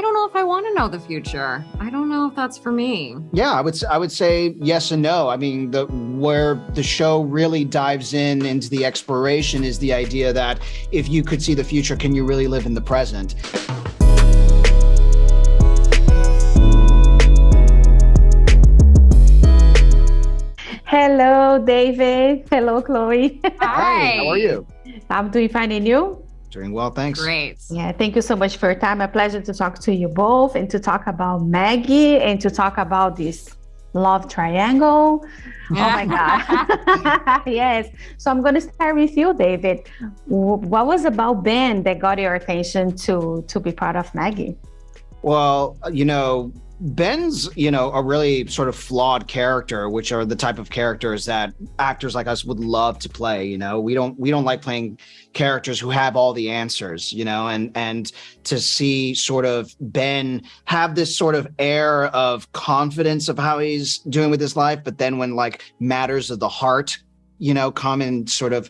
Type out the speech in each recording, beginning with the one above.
don't know if I want to know the future. I don't know if that's for me. Yeah, I would say yes and no. I mean, where the show really dives into the exploration is the idea that if you could see the future, can you really live in the present? Hello, David. Hello, Chloe. Hi. How are you? I'm doing fine, and you? Doing well, thanks. Great. Yeah, thank you so much for your time. A pleasure to talk to you both and to talk about Maggie and to talk about this love triangle. Oh my God. Yes. So I'm going to start with you, David. What was about Ben that got your attention to be part of Maggie? Well, Ben's, a really sort of flawed character, which are the type of characters that actors like us would love to play. We don't like playing characters who have all the answers, and to see sort of Ben have this sort of air of confidence of how he's doing with his life. But then when like matters of the heart, come and sort of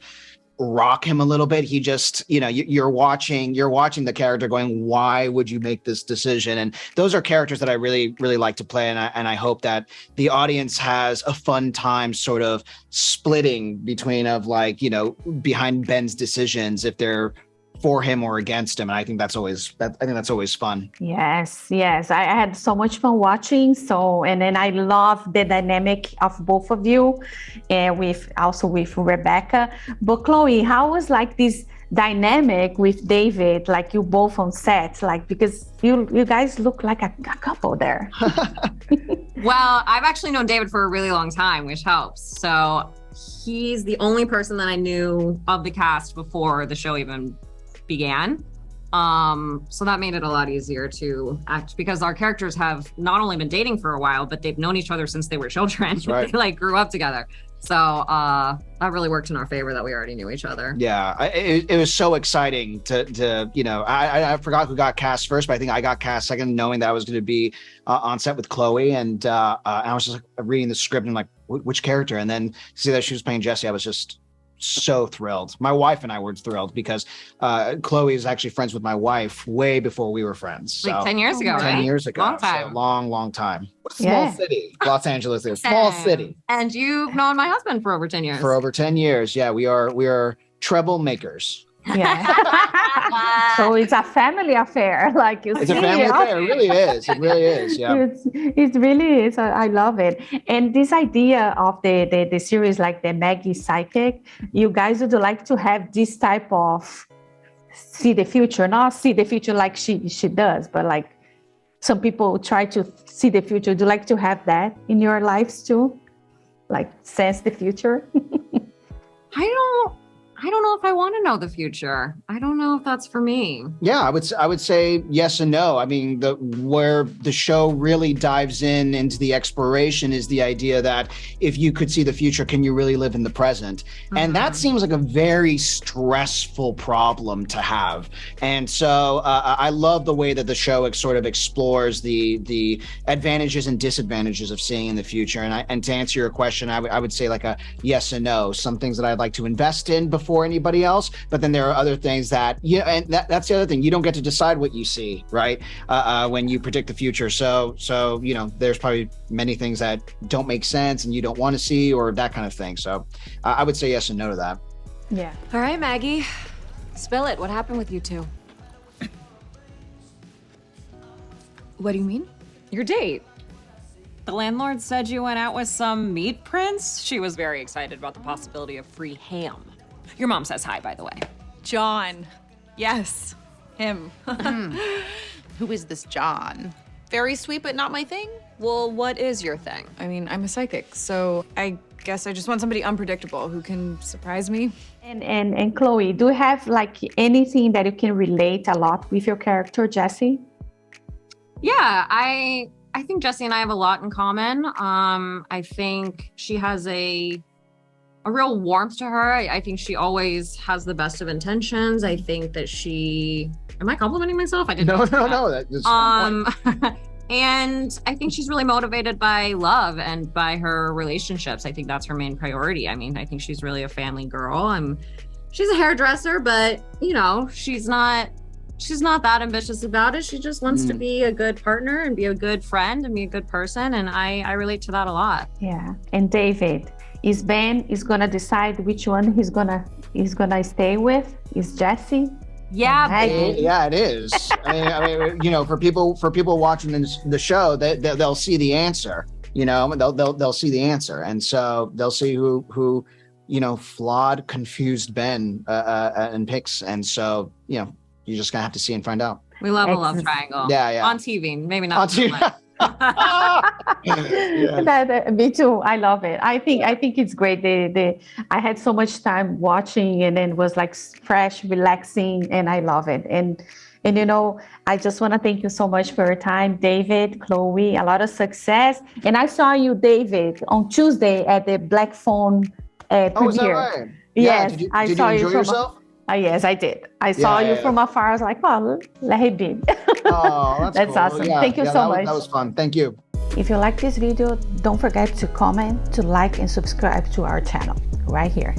rock him a little bit, he just, you're watching the character going, why would you make this decision? And those are characters that I really, really like to play. And I hope that the audience has a fun time sort of splitting between behind Ben's decisions, if they're for him or against him. And I think that's always fun. Yes. I had so much fun watching. And then I love the dynamic of both of you, and with Rebecca. But Chloe, how was like this dynamic with David, like you both on set, because you guys look like a couple there. Well, I've actually known David for a really long time, which helps. So he's the only person that I knew of the cast before the show even began. So that made it a lot easier to act, because our characters have not only been dating for a while, but they've known each other since they were children. That's right. They grew up together. So that really worked in our favor that we already knew each other. Yeah, it was so exciting to I forgot who got cast first, but I think I got cast second, knowing that I was going to be on set with Chloe, and I was just reading the script and like, which character? And then see that she was playing Jessie, I was just so thrilled. My wife and I were thrilled because Chloe is actually friends with my wife way before we were friends. So, like 10 years ago, 10 right? years ago. Long time. So long time. Small city. Los Angeles is a small city. And you've known my husband for over 10 years. For over 10 years. Yeah, we are treble makers. Yeah. So it's a family affair, like you see. It's a family affair. It really is. It really is. Yeah. It really is. I love it. And this idea of the series, like the Maggie psychic, you guys would like to have this type of see the future, not see the future like she does, but like some people try to see the future. Do you like to have that in your lives too? Like sense the future? I don't know if I want to know the future. I don't know if that's for me. Yeah, I would say yes and no. I mean, where the show really dives into the exploration is the idea that if you could see the future, can you really live in the present? Mm-hmm. And that seems like a very stressful problem to have. And so I love the way that the show sort of explores the advantages and disadvantages of seeing in the future. And to answer your question, I would say like a yes and no. Some things that I'd like to invest in before anybody else, but then there are other things that and that's the other thing, you don't get to decide what you see, right? When you predict the future. So there's probably many things that don't make sense and you don't want to see, or that kind of thing. So I would say yes and no to that. Yeah. All right, Maggie, spill it. What happened with you two? What do you mean? Your date. The landlord said you went out with some meat prince. She was very excited about the possibility of free ham. Your mom says hi, by the way. John. Yes, him. Who is this John? Very sweet, but not my thing. Well, what is your thing? I mean, I'm a psychic, so I guess I just want somebody unpredictable who can surprise me. And Chloe, do you have like anything that you can relate a lot with your character, Jessie? Yeah, I think Jessie and I have a lot in common. I think she has a real warmth to her. I think she always has the best of intentions. I think that am I complimenting myself? I didn't. No. That's and I think she's really motivated by love and by her relationships. I think that's her main priority. I mean, I think she's really a family girl. She's a hairdresser, but she's not she's not that ambitious about it. She just wants to be a good partner and be a good friend and be a good person. And I relate to that a lot. Yeah. And David, is Ben is gonna decide which one he's gonna stay with? Is Jesse? Yeah, Maggie? Yeah, it is. I mean, you know, for people watching the show, they'll see the answer. You know, they'll see the answer, and so they'll see who you know, flawed, confused Ben and picks, and so you know, you're just gonna have to see and find out. we love a love triangle. Yeah. On TV, maybe not On so TV. much. Me too. I love it. I think it's great. I had so much time watching, and it was like fresh, relaxing, and I love it. And you know, I just want to thank you so much for your time, David, Chloe. A lot of success. And I saw you, David, on Tuesday at the Black Phone premiere. Oh, is that right? Yes, Did I you saw enjoy you from. yourself? Yes, I did. I saw you yeah. from afar. I was like, well, let him be. Oh, That's cool. awesome. Thank you so much. That was fun. Thank you. If you like this video, don't forget to comment, to like, and subscribe to our channel right here.